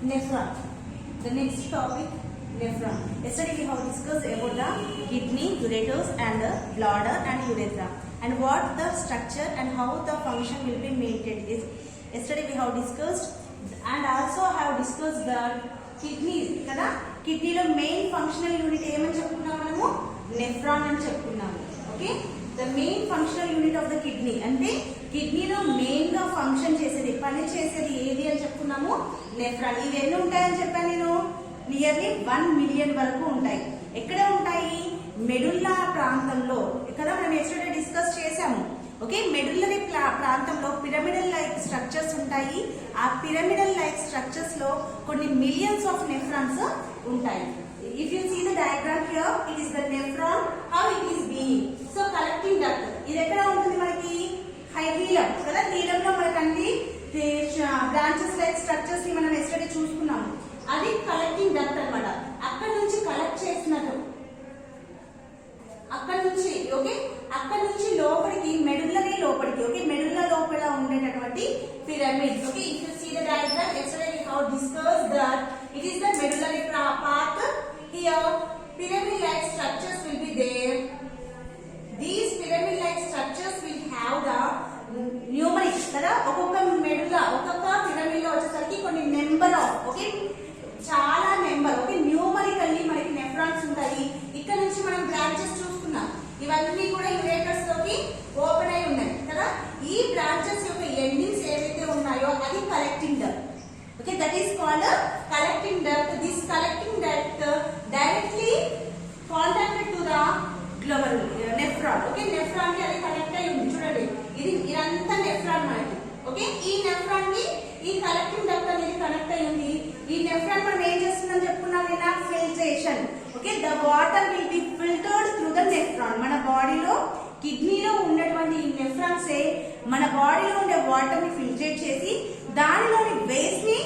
nephron. The next topic, nephron. Yesterday we have discussed about the kidney, ureters and the bladder and urethra, and what the structure and how the function will be maintained is yesterday we have discussed, and also have discussed the kidneys kada. Kidney lo main functional unit ఏమని చెప్పుకున్నాము మనము nephron అని చెప్పుకున్నాము. Okay, the main functional unit of the kidney అంటే కిడ్నీలో main గా function చేసేది పని చేసేది ఏది అని చెప్పుకున్నాము నెఫ్రాన్. ఇవి ఎన్ని ఉంటాయని చెప్పాను నేను, నియర్లీ 1 మిలియన్ వరకు ఉంటాయి. ఎక్కడ ఉంటాయి? మెడుల్లా ప్రాంతంలో. ఇక్కడ మనం ఎస్టర్డే డిస్కస్ చేసాము. ఓకే, మెడుల్లరీ ప్రాంతంలో పిరమిడల్ లైక్ స్ట్రక్చర్స్ ఉంటాయి. ఆ పిరమిడల్ లైక్ స్ట్రక్చర్స్ లో కొన్ని మిలియన్స్ ఆఫ్ నెఫ్రాన్స్ ఉంటాయి. If you see the diagram here, it is the nephron, how it is being. So collecting duct. ఇది ఎక్కడ ఉంటుంది మనకి? హైలీలం కదా. నీలంలో మనకి అన్ని బ్రాంచెస్ లైక్ స్ట్రక్చర్స్ ని మనం ఎస్టర్డే చూసుకున్నాము. అది కలెక్టింగ్ డక్ట్ అన్నమాట. అక్కడ నుంచి కలెక్ట్ చేసినట్టు అక్కడ నుంచి ఓకే, అక్కడ నుంచి లోపలికి మెడుల్లరీ లోపలికి ఓకే, మెడుల్ల లోపల ఉండేటటువంటి pyramid. Okay, if you see the diagram, yesterday we have discussed that it is the medullary part. Here pyramid-like structures will be there. These pyramid-like structures will have the numeric kada. ఒక్కొక్క medulla ఒక్కొక్క pyramid లో వచ్చేసరికి కొన్ని number of okay, చాలా number okay, numerically మనకి nephrons ఉంటాయి. ఇక్కడ నుంచి మనం బ్రాంచెస్ చూసుకున్నాం. ఇవన్నీ కూడా యురేటర్స్ లోకి ఓపెన్ అయి ఉన్నాయి కదా. ఈ బ్రాంచెస్ యొక్క ఎండింగ్స్ ఏవైతే ఉన్నాయో అది collecting duct. Okay, that is called a collecting duct. This collecting duct directly contacted to the nephron. Okay, nephron ki adi connect ayi undi chudandi. Idantha nephron manaki. Okay, ee nephron ki ee collecting duct anedi connect ayi undi. Ee nephron manam em chestundani cheppunnam ena filtration. Okay, the water will be filtered through the nephron. Mana body lo కిడ్నీలో ఉన్నటువంటి ఈ nephrons మన బాడీలో ఉండే water ని filtrate చేసి దానిలోని waste ని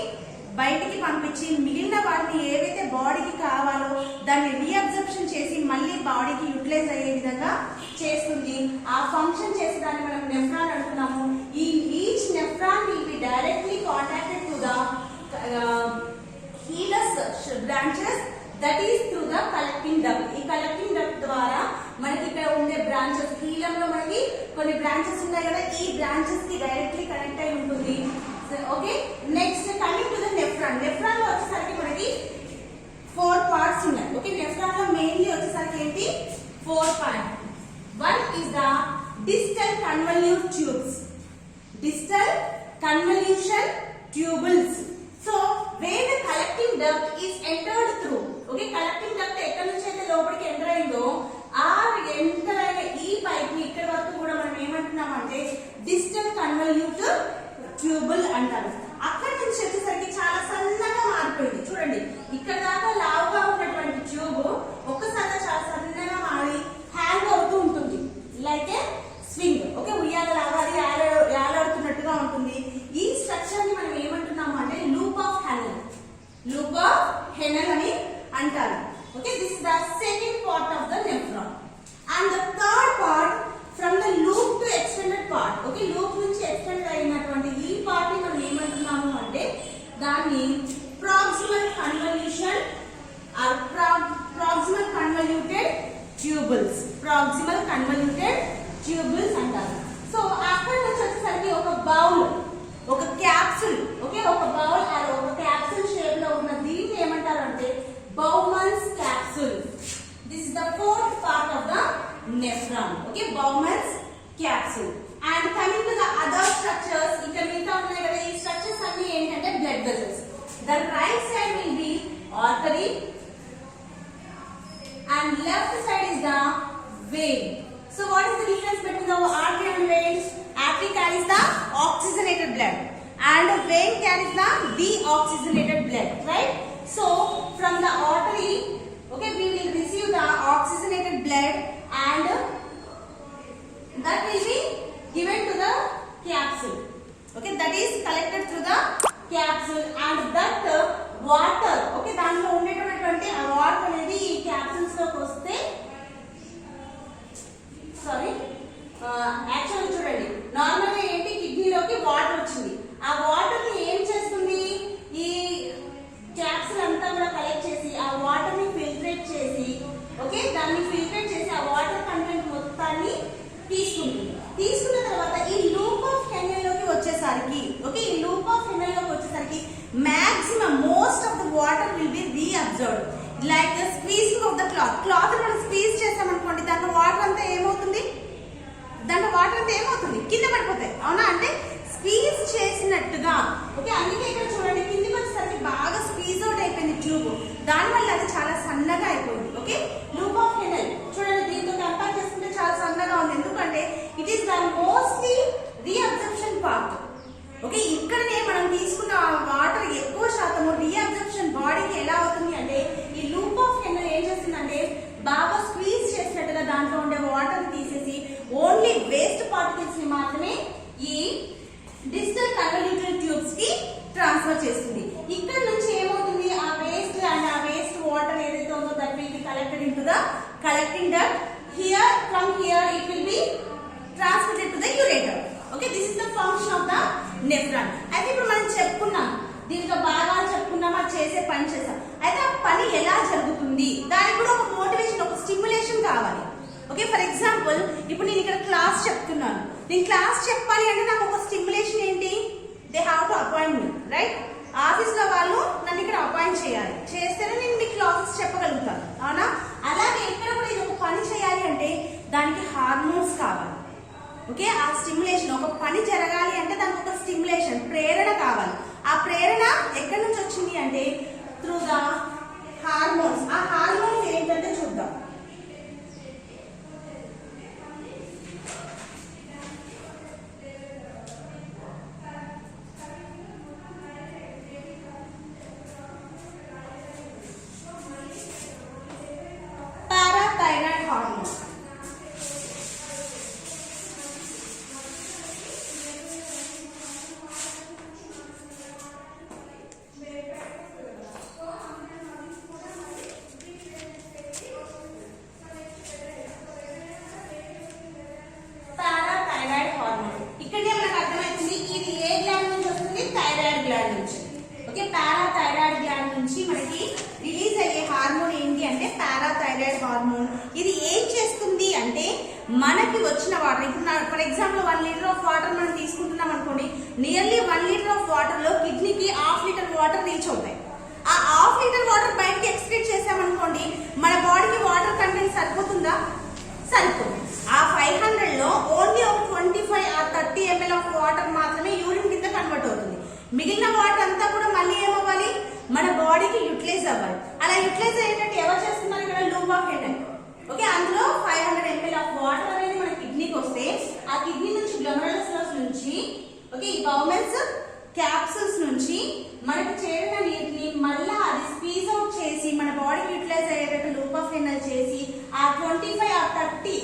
బయటికి పంపించి మిగిలిన వాటిని ఏవైతే బాడీకి కావాలో దాన్ని రీఅబ్జర్ప్షన్ చేసి మళ్ళీ బాడీకి యూటిలైజ్ అయ్యే విధంగా చేస్తుంది. ఆ ఫంక్షన్ చేసి దాన్ని మనం నెఫ్రాన్ అంటున్నాము. ఈ each nephron will be directly contacted to the hilus branches, that is through the collecting duct. ఈ కలెక్టింగ్ డక్ట్ ద్వారా మనకి ఇక్కడ ఉండే బ్రాంచెస్, హీలంలో మనకి కొన్ని బ్రాంచెస్ ఉన్నాయి కదా, ఈ బ్రాంచెస్ కి డైరెక్ట్లీ కనెక్ట్ అయి ఉంటుంది. Okay, next coming to the nephron. Nephron లో వచ్చేసరికి మనకి 4 పార్ట్స్ ఉన్నాయి. ఓకే, నెఫ్రాన్ లో మెయిన్లీ వచ్చేసరికి ఏంటి? 4 parts. One is the distal convolute tubes, distal convolution tubules. So where the collecting duct is entered through. Okay, collecting duct ఎక్కడి నుంచి అయితే లోపలికి ఎంటర్ అయిందో ఆ ఎంటర్ అయిన ఈ పైప్ ని ఇక్కడ వరకు కూడా మనం ఏమంటున్నాం అంటే డిస్టల్ కన్వల్యూట్ ట్యూబుల్ అంటారు. అక్కడి నుంచి వచ్చేసరికి చాలా సన్నగా మారిపోయింది. చూడండి, ఇక్కడ దాకా లావుగా ఉన్నటువంటి ట్యూబ్ ఒక్కసారిగా చాలా సన్నగా మారి హ్యాంగ్ అవుతూ ఉంటుంది, లైక్ ఏ స్వింగ్. ఓకే, ఉయ్యాల లాగా అది యాలాడుతున్నట్టుగా ఉంటుంది. ఈ స్ట్రక్చర్ ని మనం ఏమంటున్నాము అంటే లూప్ ఆఫ్ హెనల్, లూప్ ఆఫ్ హెనల్ అని అంటారు. Okay, this is the second part of the nephron, and the third part from the loop to extended part. Okay, loop నుంచి extend అయినటువంటి ఈ part ని మనం ఏమంటున్నాము అంటే దాన్ని proximal convolution or proximal convoluted tubules, proximal convoluted tubules అంటారు. So అక్కడ నుంచి వచ్చేసరికి ఒక బౌల్, ఒక క్యాప్సూల్, ఓకే, ఒక బౌల్ ఆర్ ఒక క్యాప్సూల్ షేప్ లో ఉన్న దీన్ని ఏమంటారు అంటే Bowman's capsule. This is the fourth part of the nephron. Okay, Bowman's capsule. And coming to the other structures, ఇక్కడ మిగతా ఉన్నాయి కదా, ఈ స్ట్రక్చర్స్ అన్ని ఏంటంటే blood vessels. The right side will be artery and left side is the vein. So what is the difference between the artery and vein? Artery carries the oxygenated blood and vein carries the deoxygenated blood, right? So from the artery, okay, we will receive the oxygenated blood and that will be given to the capsule. Okay, that is collected through the capsule, and that water, okay, దానిలో ఉండేటటువంటి ఆ water అనేది ఈ capsules లోకి వస్తే sorry actually చూడండి, నార్మల్గా ఏంటి కిడ్నీలోకి వాటర్ వచ్చింది. ఆ వాటర్ ని ఏం చేస్తుంది? ఈ like squeezing of the cloth మనం స్క్వీజ్ చేసామనుకోండి దాంట్లో వాటర్ అంతా ఏమవుతుంది కింద పడిపోతాయి అవునా అంటే స్క్వీజ్ చేసినట్టుగా ఓకే అందుకే ఇక్కడ చూడండి కిందికి వచ్చేసరికి బాగా స్క్వీజ్ అవుట్ అయిపోయింది ట్యూబ్ దానివల్ల అది చాలా సన్నగా అయిపోయింది ఓకే లూప్ ఆఫ్ కెనల్ చూడండి దీంతో కంపేర్ చేసుకుంటే చాలా సన్నగా ఉంది ఎందుకంటే it is the mostly reabsorption part okay ఇక్కడనే మనం తీసుకున్న వాటర్ ఎక్కువ శాతము రీఅబ్జర్ప్షన్ బాడీకి ఎలా అవుతుంది అంటే ఈ లూప్ ఆఫ్ కెనల్ ఏం చేస్తుందంటే బాగా స్క్వీజ్ చేసినట్టుగా దాంట్లో ఉండే వాటర్ తీసేసి ఓన్లీ వేస్ట్ పార్టికల్స్ ని మాత్రమే ఈ డిజిటల్ కన్వల్యూటెడ్ ట్యూబ్స్ కి ట్రాన్స్ఫర్ చేస్తుంది ఇక్కడ నుంచి ఏమవుతుంది ఆ వేస్ట్ వాటర్ ఏదైతే ఉందో that will be collected into the collecting duct here from here it will be transmitted to the ureter okay this is the function of the nephron అయితే ఇప్పుడు మనం చెప్పుకున్నాం దీంట్లో బాగా చెప్పుకున్నాం అది చేసే పని చేసాం అయితే ఆ పని ఎలా జరుగుతుంది దానికి కూడా ఒక మోటివేషన్ ఒక స్టిమ్యులేషన్ కావాలి ఓకే ఫర్ ఎగ్జాంపుల్ ఇప్పుడు నేను ఇక్కడ క్లాస్ చెప్తున్నాను నేను క్లాస్ చెప్పాలి అంటే నాకు ఒక స్టిమ్యులేషన్ ఏంటి they have to appoint me right office లో వాళ్ళు నన్ను ఇక్కడ అపాయింట్ చేయాలి చేస్తేనే నేను మీ క్లాసెస్ చెప్పగలుగుతాను అవునా అలాగే ఇక్కడ కూడా ఇది ఒక పని చేయాలి అంటే దానికి హార్మోన్స్ కావాలి ఓకే ఆ స్టిమ్యులేషన్ ఒక పని జరగాలి అంటే దానికి ఒక స్టిమ్యులేషన్ ప్రేరణ కావాలి ఆ ప్రేరణ ఎక్కడి నుంచి వచ్చింది అంటే త్రూ ద హార్మోన్స్ ఆ హార్మోన్స్ ఏంటంటే చూద్దాం పారాథైరాయిడ్ హార్మోన్ ఇది ఏం చేస్తుంది అంటే మనకి వచ్చిన వాటర్ ఇప్పుడు for example 1 litre of water మనం తీసుకుంటున్నాం అనుకోండి నియర్లీ 1 లీటర్ ఆఫ్ వాటర్ లో కిడ్నీకి ½ లీటర్ వాటర్ రీచ్ అవుతాయి ఆ ½ లీటర్ వాటర్ బయటకి ఎక్స్క్రీట్ చేసామనుకోండి మన బాడీకి వాటర్ కంటెంట్ సరిపోతుందా సరిపోదు ఆ 500 లో ఓన్లీ ఒక 25 ఆ 30 ml ఆఫ్ వాటర్ మాత్రమే యూరిన్ కింద కన్వర్ట్ అవుతుంది మిగిలిన వాటర్ అంతా కూడా మళ్ళీ ఏమవ్వాలి మన బాడీకి యూటిలైజ్ అవ్వాలి అలా యూటిలైజ్ అయ్యేటట్టు ఎవరు చేస్తున్నారు ఇక్కడ లూప్ ఆఫ్ కెనల్ ఓకే అందులో 500 ml ఆఫ్ వాటర్ అనేది మన కిడ్నీకి వస్తే ఆ కిడ్నీ నుంచి గ్లోమెరులస్ నుంచి ఓకే ఈ బౌమెన్స్ క్యాప్సూల్స్ నుంచి మనకు చేరిన నీటిని మళ్ళీ అది స్క్వీజ్ అవుట్ చేసి మన బాడీకి యూటిలైజ్ అయ్యేటట్టు లూప్ ఆఫ్ కెనల్ చేసి ఆ 25 ఆ 30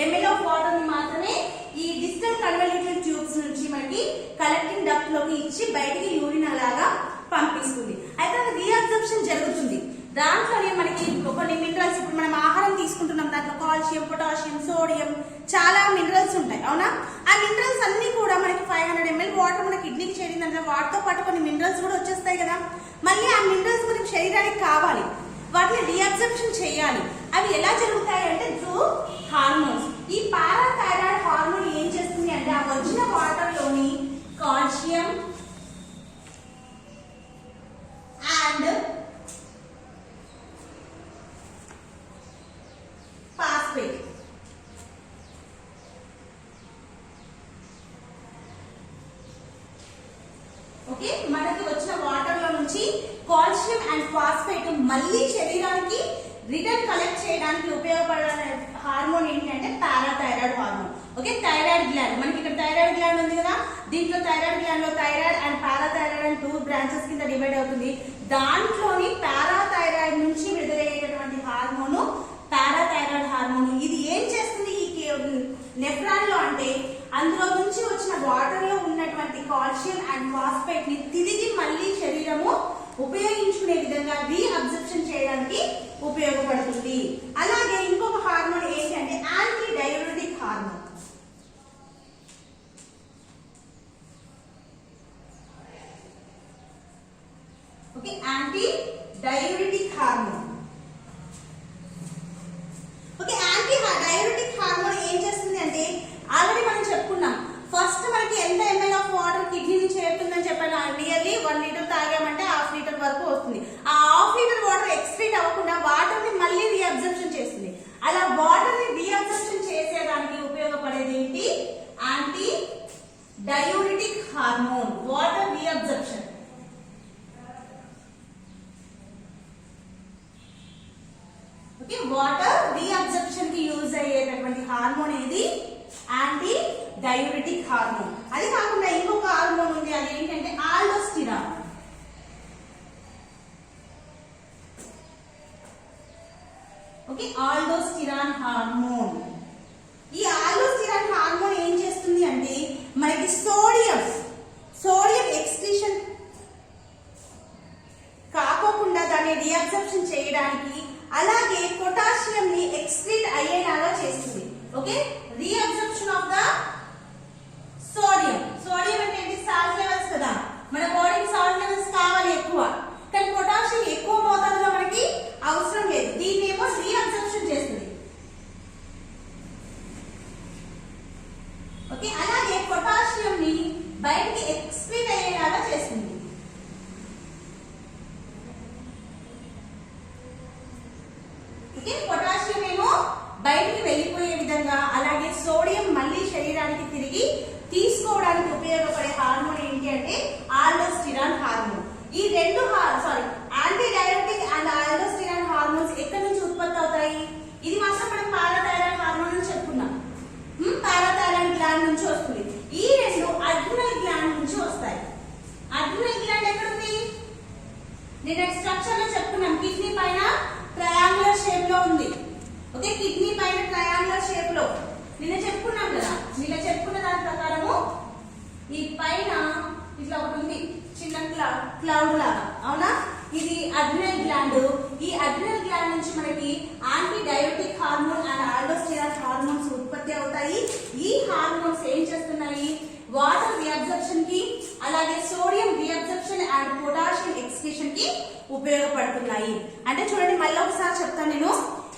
ml ఆఫ్ వాటర్ ని మాత్రమే ఈ డిజిటల్ కన్వల్యూటెడ్ ట్యూబ్స్ నుంచి మనకి కలెక్టింగ్ డక్ట్ లోకి ఇచ్చి బయటికి యూరిన్ అలాగా పంపిస్తుంది అయితే అది రీఅబ్జర్ప్షన్ జరుగుతుంది దాంట్లోనే మనకి కొన్ని మినరల్స్ ఇప్పుడు మనం ఆహారం తీసుకుంటున్నాం దాంట్లో కాల్షియం పొటాషియం సోడియం చాలా మినరల్స్ ఉంటాయి అవునా ఆ మినరల్స్ అన్ని కూడా మనకి 500 ml వాటర్ మన కిడ్నీకి చేరిందంటే వాటితో పాటు కొన్ని మినరల్స్ కూడా వచ్చేస్తాయి కదా మళ్ళీ ఆ మినరల్స్ మనకి శరీరానికి కావాలి వాటిని రీఅబ్జర్ప్షన్ చేయాలి అవి ఎలా జరుగుతాయి అంటే త్రూ హార్మోన్స్ ఈ పారాథైరాయిడ్ హార్మోన్ ఏం చేస్తుంది అంటే ఆ వచ్చిన వాటర్ లోని కాల్షియం అండ్ ఫాస్ఫేట్ ఓకే మనకి వచ్చిన వాటర్ లో నుంచి కాల్షియం అండ్ ఫాస్ఫేట్ మళ్ళీ శరీరానికి రిటర్న్ కలెక్ట్ చేయడానికి ఉపయోగపడే హార్మోన్ ఏంటంటే parathyroid hormone okay thyroid gland మనకి ఇక్కడ థైరాయిడ్ గ్లాండ్ ఉంది కదా దీంట్లో థైరాయిడ్ గ్లాండ్ లో thyroid and parathyroid and 2 branches కింద డివైడ్ అవుతుంది దాంట్లోని పారాథైరాయిడ్ నుంచి విడుదలయ్యేటటువంటి హార్మోన్ పారాథైరాయిడ్ హార్మోన్ ఇది ఏం చేస్తుంది ఈ నెఫ్రాన్ లో అంటే అందులో నుంచి వచ్చిన వాటర్ లో ఉన్నటువంటి కాల్షియం అండ్ ఫాస్ఫేట్ ని తిరిగి మళ్ళీ శరీరము ఉపయోగించుకునే విధంగా రీఅబ్జర్ప్షన్ చేయడానికి ఉపయోగపడుతుంది అలాగే ఇంకొక హార్మోన్ ఏంటంటే anti diuretic hormone okay anti diuretic hormone okay anti diuretic hormone ఏం చేస్తుంది అంటే ఆల్రెడీ మనం చెప్పుకున్నాం ఫస్ట్ మనకి ఎంత ml ఆఫ్ వాటర్ కిడ్నీని చేరుతుందని చెప్పాను నియర్లీ 1 లీటర్ తాగామంటే ½ లీటర్ వరకు వస్తుంది ఆ ½ లీటర్ వాటర్ ఎక్స్క్రీట్ అవ్వకుండా ఓకే వాటర్ రీఅబ్జర్ప్షన్ కి యూజ్ అయ్యేటటువంటి హార్మోన్ ఏది యాంటీ డయూరిటిక్ హార్మోన్. అది కాకుండా ఇంకొక హార్మోన్ ఉంది, అది ఏంటంటే ఆల్డోస్టిరాన్. Okay aldosterone hormone. ఈ ఆల్డోస్టిరాన్ హార్మోన్ ఏం చేస్తుంది అంటే మనకి సోడియం ఎక్స్క్రీషన్ కాకోకుండా దాన్ని రీఅబ్జర్ప్షన్ చేయడానికి, అలాగే పొటాషియం ని ఎక్స్క్రీట్ అయ్యేలాగా చేస్తుంది. Okay reabsorption of the sodium. Sodium అంటే ఏంటి? సాల్ట్ లెవెల్స్ కదా, మన బాడీకి సాల్ట్ లెవెల్స్ కావాలి ఎక్కువ, కానీ పొటాషియం ఎక్కువ మోతాదులో మనకి అవసరం లేదు. దీన్ని ఏమో రీఅబ్జర్ప్షన్ చేస్తుంది. ఓకే అలాగే పొటాషియం ని బయటికి ఎక్స్క్రీట్ అయ్యేలాగా చేస్తుంది. ఓకే పొటాషియం ఏమో బయటికి వెళ్ళిపోయే విధంగా, అలాగే సోడియం మళ్ళీ శరీరానికి తిరిగి తీసుకోవడానికి ఉపయోగపడే హార్మోన్ ఏంటి అంటే ఆల్డోస్టిరాన్ హార్మోన్. ఈ రెండు anti diuretic and aldosterone hormones ఎక్కడి నుంచి ఉత్పత్తి అవుతాయి? ఇది మాత్రం మనం పారాథైరాయిడ్ హార్మోన్ అని చెప్పుకున్నాం. పారాథైరాయిడ్ గ్లాండ్ నుంచి వస్తుంది. ఈ రెండు అడ్రినల్ గ్లాండ్ నుంచి వస్తాయి. అడ్రినల్ గ్లాండ్ ఎక్కడుంది? నేను స్ట్రక్చర్ లో చెప్పుకున్నాం, కిడ్నీ పైన ట్రయాంగులర్ షేప్ లో ఉంది. ఓకే కిడ్నీ పైన ట్రయాంగులర్ షేప్ లో నిన్న చెప్పుకున్నాం కదా. నిన్న చెప్పుకున్న దాని ప్రకారము ఈ పైన ఇట్లా ఒకటి ఉంది, చిన్న క్లౌడ్ లాగా, అవునా? ఇది అడ్రినల్ గ్లాండ్. ఈ అడ్రినల్ గ్లాండ్ నుంచి మనకి anti diuretic hormone and aldosterone hormones ఉత్పత్తి అవుతాయి. ఈ హార్మోన్స్ ఏం చేస్తున్నాయి? వాటర్ రీఅబ్జర్ప్షన్ కి, అలాగే సోడియం రీఅబ్జర్ప్షన్ అండ్ పొటాషియం ఎక్స్క్రీషన్ కి ఉపయోగపడుతున్నాయి. అంటే చూడండి, మళ్ళీ ఒకసారి చెప్తాను నేను.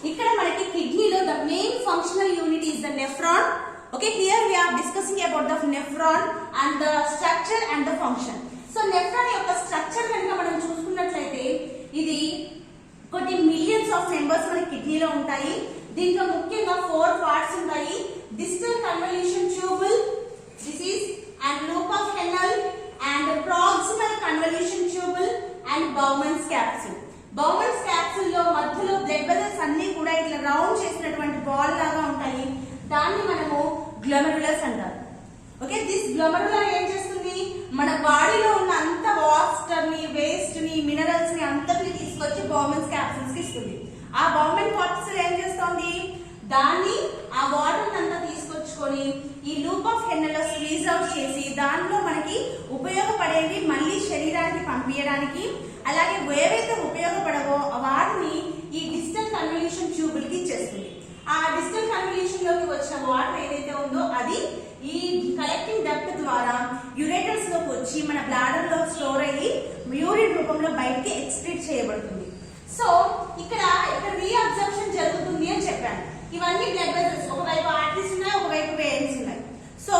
ఇక్కడ మనకి కిడ్నీలో the main functional unit is the nephron. Okay, here we are discussing about the nephron and the structure and the function. So nephron యొక్క స్ట్రక్చర్ కనుక మనం చూసుకున్నట్లయితే ఇది కొన్ని మిలియన్స్ ఆఫ్ మెంబర్స్ మన కిడ్నీలో ఉంటాయి. దీంట్లో ముఖ్యంగా 4 పార్ట్స్ ఉంటాయి. Distal convolution tubule disease and loop of henle and proximal convolution tubule and Bowman's capsule. Bowman's capsule లో మధ్యలో బ్లడ్ వెసల్స్ అన్ని కూడా ఇట్లా రౌండ్ చేసినటువంటి బాల్ లాగా ఉంటాయి. దాన్ని మనము గ్లోమెరులస్ అంటారు. ఓకే దిస్ గ్లోమెరులర్ ఏం చేస్తుంది? మన బాడీలో ఉన్న అంత వాటర్ ని, వేస్ట్ ని, మినరల్స్ ని అంతటిని తీసుకొచ్చి బౌమన్స్ క్యాప్సూల్స్ కి ఇస్తుంది. ఆ బౌమన్ క్యాప్సూల్ ఏం చేస్తుంది? దాన్ని ఆ వాటర్ అంతా తీసుకొచ్చుకొని ఈ లూప్ ఆఫ్ హెన్నెల్లో స్క్వీజ్ అవుట్ చేసి దాంట్లో మనకి ఉపయోగపడేవి మళ్ళీ శరీరానికి పంపించడానికి, అలాగే ఏవైతే ఉపయోగపడవో వాటిని ఈ డిస్టల్ కన్వల్యూషన్ ట్యూబుల్ కి ఇచ్చేస్తుంది. ఆ డిస్టల్ కన్వల్యూషన్ లోకి వచ్చిన వాటర్ ఏదైతే ఉందో అది ఈ కలెక్టింగ్ డక్ట్ ద్వారా యురేటర్స్ లోకి వచ్చి మన బ్లాడర్ లో స్టోర్ అయ్యి యూరిన్ రూపంలో బయటికి ఎక్స్క్రీట్ చేయబడుతుంది. సో ఇక్కడ రీఅబ్జర్ప్షన్ జరుగుతుంది అని చెప్పాను. ఇవన్నీ బ్లడ్ వెసల్స్, ఒకవైపు ఆర్టరీస్ ఉన్నాయి, ఒకవైపు వెయిన్స్ ఉన్నాయి. సో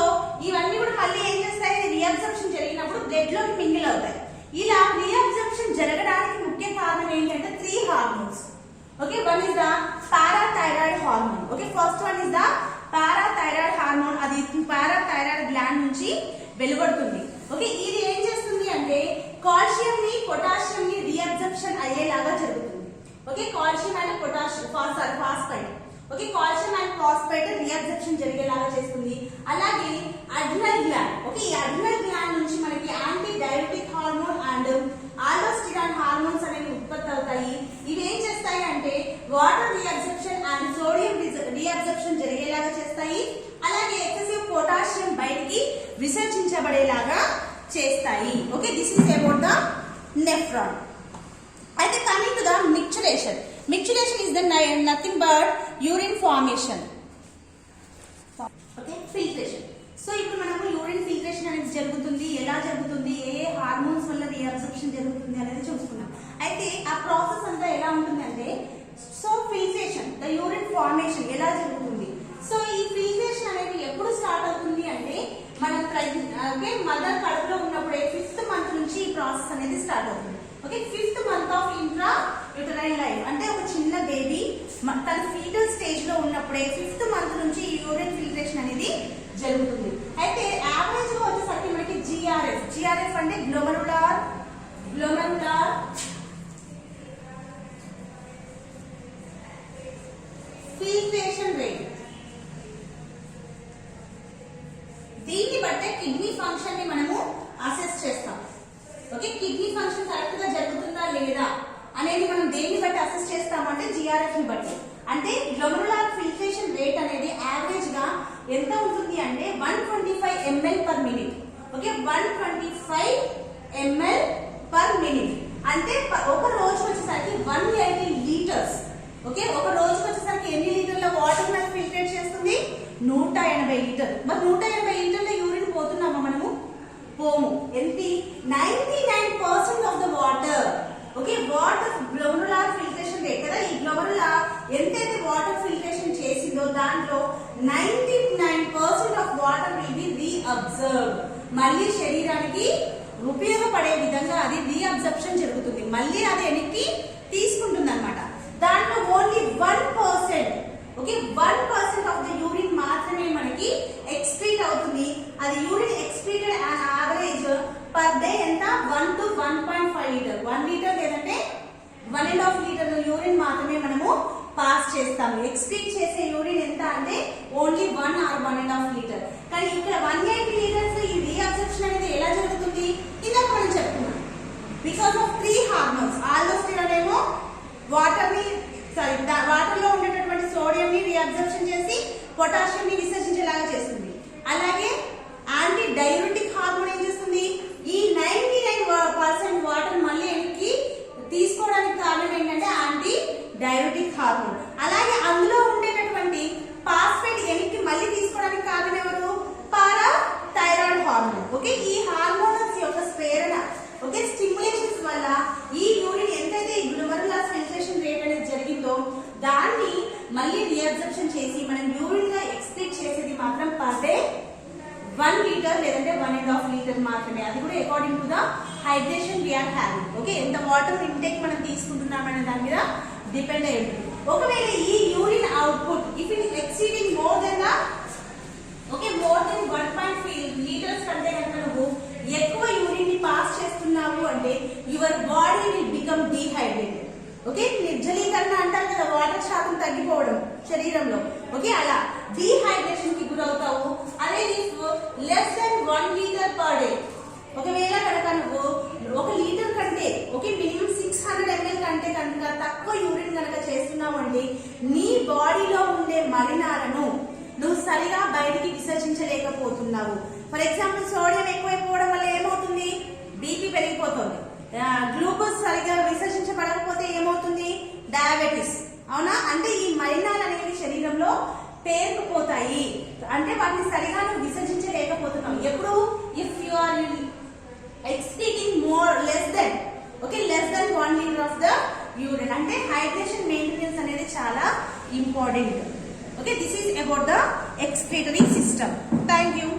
ఇవన్నీ కూడా మళ్ళీ ఏం చేస్తాయి? రీఅబ్జర్ప్షన్ జరిగినప్పుడు బ్లడ్ లోకి మింగిల్ అవుతాయి. ఇలా రీఅబ్జర్ప్షన్ జరగడానికి ముఖ్య కారణం ఏంటంటే 3 hormones. Okay, one is the parathyroid hormone. Okay, first one is the parathyroid hormone. అది parathyroid gland నుంచి వెలువడుతుంది. ఓకే ఇది ఏం చేస్తుంది అంటే కాల్షియం ని, పొటాషియం ని రీఅబ్జర్ప్షన్ అయ్యేలాగా జరుగుతుంది. Okay calcium and potassium phosphide. Okay calcium and phosphide reabsorption జరిగేలాగా చేస్తుంది. అలాగే అడ్రినల్ గ్లాండ్. ఓకే ఈ అడ్రినల్ గ్లాండ్ నుంచి మనకి anti diuretic hormone and aldosterone hormones అనేవి ఉత్పత్తి అవుతాయి. ఇవి ఏం చేస్తాయి అంటే water reabsorption and sodium reabsorption జరిగేలాగా చేస్తాయి. అలాగే ఎక్సెసివ్ పొటాషియం బయటికి విసర్జించబడేలాగా చేస్తాయి. Okay this is about the nephron. అయితే coming to the micturition. Micturition is the nothing but urine formation. Okay filtration. So ఇప్పుడు మనము యూరిన్ ఫిల్ట్రేషన్ అనేది జరుగుతుంది. ఎలా జరుగుతుంది, ఏ హార్మోన్స్ వల్ల రీఅబ్జర్ప్షన్ జరుగుతుంది అనేది చూసుకున్నాం. అయితే ఆ ప్రాసెస్ అంతా ఎలా ఉంటుంది అంటే so filtration, the urine formation ఎలా జరుగుతుంది. సో ఈ ఫిల్ట్రేషన్ అనేది ఎప్పుడు స్టార్ట్ అవుతుంది అంటే మన మదర్ కడుపులో ఉన్నప్పుడే 5th మంత్ నుంచి ఈ ప్రాసెస్ అనేది స్టార్ట్ అవుతుంది. Okay 5th month of intra uterine life అంటే ఒక చిన్న బేబీ తన ఫీటల్ స్టేజ్ లో ఉన్నప్పుడే 5th మంత్ నుంచి ఈ యూరిన్ ఫిల్ట్రేషన్ అనేది జరుగుతుంది. అయితే యావరేజ్ గా వచ్చేసరికి మనకి జిఆర్ఎఫ్ అంటే గ్లోమెరులార్ లేదా అనేది మనం దేన్ని బట్టి అసెస్ చేస్తామంటే జిఆర్ఎఫ్ ని బట్టి. అంటే గ్లోమెరులార్ ఫిల్ట్రేషన్ రేట్ అనేది యావరేజ్ గా ఎంత ఉంటుంది అంటే 125 ml per minute. Okay, 125 ml per minute అంటే ఒక రోజు వచ్చేసరికి 180 లీటర్స్. ఓకే, ఒక రోజుకి వచ్చేసరికి ఎన్ని లీటర్ల వాటర్ మనకి ఫిల్ట్రేట్ చేస్తుంది? 180 లీటర్లు. మరి 180 లీటర్ల యూరిన్ పోతున్నామా మనము? పోము. ఎంత? 99% of the water. Okay, water glomerular filtration rate కదా. ఈ గ్లోమెరులార్ ఎంతైతే వాటర్ ఫిల్ట్రేషన్ చేసిందో దాంట్లో 99% ఆఫ్ వాటర్ విల్ బి రీఅబ్జర్వ్. మళ్ళీ శరీరానికి ఉపయోగపడే విధంగా అది రీఅబ్జర్ప్షన్ జరుగుతుంది. మళ్ళీ అది వెనక్కి తీసుకుంటుంది అనమాట. దాంట్లో only 1%, okay, 1% of the urine మాత్రమే మనకి ఎక్స్క్రీట్ అవుతుంది. అది urine excreted on average per day ఎంత? 1 to 1.5 లీటర్. 1 లీటర్ లేదంటే 1.5 లీటర్ యూరిన్ మాత్రమే మనము పాస్ చేస్తాము. ఎక్స్క్రీట్ చేసే యూరిన్ ఎంత అంటే ఓన్లీ 1 or 1.5 లీటర్. కానీ ఇక్కడ 180 లీటర్స్ ఈ రీఅబ్జర్ప్షన్ అనేది ఎలా జరుగుతుంది? ఇందాక మనం చెప్పుకున్నాం. Because of 3 hormones. ఆల్డోస్టెరాన్ ఏమో వాటర్ లో ఉండేటటువంటి సోడియం ని రీఅబ్జర్ప్షన్ చేసి పొటాషియం ని విసర్జించేలాగా చేస్తుంది. అలాగే యాంటీ డైయూరిటిక్ హార్మోన్ ఏం చేస్తుంది? ఈ 99% వాటర్ మళ్ళీ వెనక్కి తీసుకోవడానికి కారణం ఏంటంటే యాంటీ డైయూరిటిక్ హార్మోన్. అలాగే అందులో ఉండేటటువంటి ఫాస్ఫేట్ వెనక్కి మళ్ళీ తీసుకోవడానికి కారణం ఎవరు? పారా థైరాయిడ్ హార్మోన్. ఓకే, ఈ హార్మోన్స్ యొక్క ప్రేరణ, ఓకే, స్టిమ్యులేషన్స్ వల్ల ఈ యూరిన్ ఎంతైతే ఈ గ్లోమెరులార్ ఫిల్ట్రేషన్ రేట్ అనేది జరిగిందో దాన్ని మళ్ళీ రీఅబ్జర్ప్షన్ చేసి మనం యూరిన్ గా ఎక్స్క్రీట్ చేసేది మాత్రం పర్ డే 1 లీటర్ లేదంటే 1.5 లీటర్ మాత్రమే. అది కూడా according to the hydration we're having. Okay, ఎంత వాటర్ ఇంటేక్ మనం తీసుకుంటున్నామనే దాని మీద డిపెండ్ అయి ఉంటుంది. ఒకవేళ ఈ urine output if it exceeding more than 1.5 litres కంటే కనుక నువ్వు ఎక్కువ యూరిన్ ని పాస్ చేస్తున్నావు అంటే your body will become dehydrated. Okay, నిర్జలీకరణ అంటారు కదా, వాటర్ శాతం తగ్గిపోవడం శరీరంలో. ఓకే, అలా డీహైడ్రేషన్ కి గురవుతావు. అదే less than 1 litre per day. ఒకవేళ కనుక నువ్వు 1 లీటర్ కంటే, ఓకే, మినిమం 600 ml కంటే కనుక తక్కువ యూరిన్ కనుక చేస్తున్నావు అంటే నీ బాడీలో ఉండే మలినాలను నువ్వు సరిగా బయటికి విసర్జించలేకపోతున్నావు. ఫర్ ఎగ్జాంపుల్ సోడియం ఎక్కువైపోవడం వల్ల ఏమవుతుంది? బీపీ పెరిగిపోతుంది. గ్లూకోజ్ సరిగా విసర్జించబడకపోతే ఏమవుతుంది? డయాబెటిస్. అవునా? అంటే ఈ మలినాలు అనేవి శరీరంలో పేరుకుపోతాయి. అంటే వాటిని సరిగా నువ్వు విసర్జించలేకపోతున్నావు. ఎప్పుడు? If you are excreting less than 1 litre of the urine. అంటే హైడ్రేషన్ మెయింటెనెన్స్ అనేది చాలా important. Okay, this is about the excretory system. Thank you.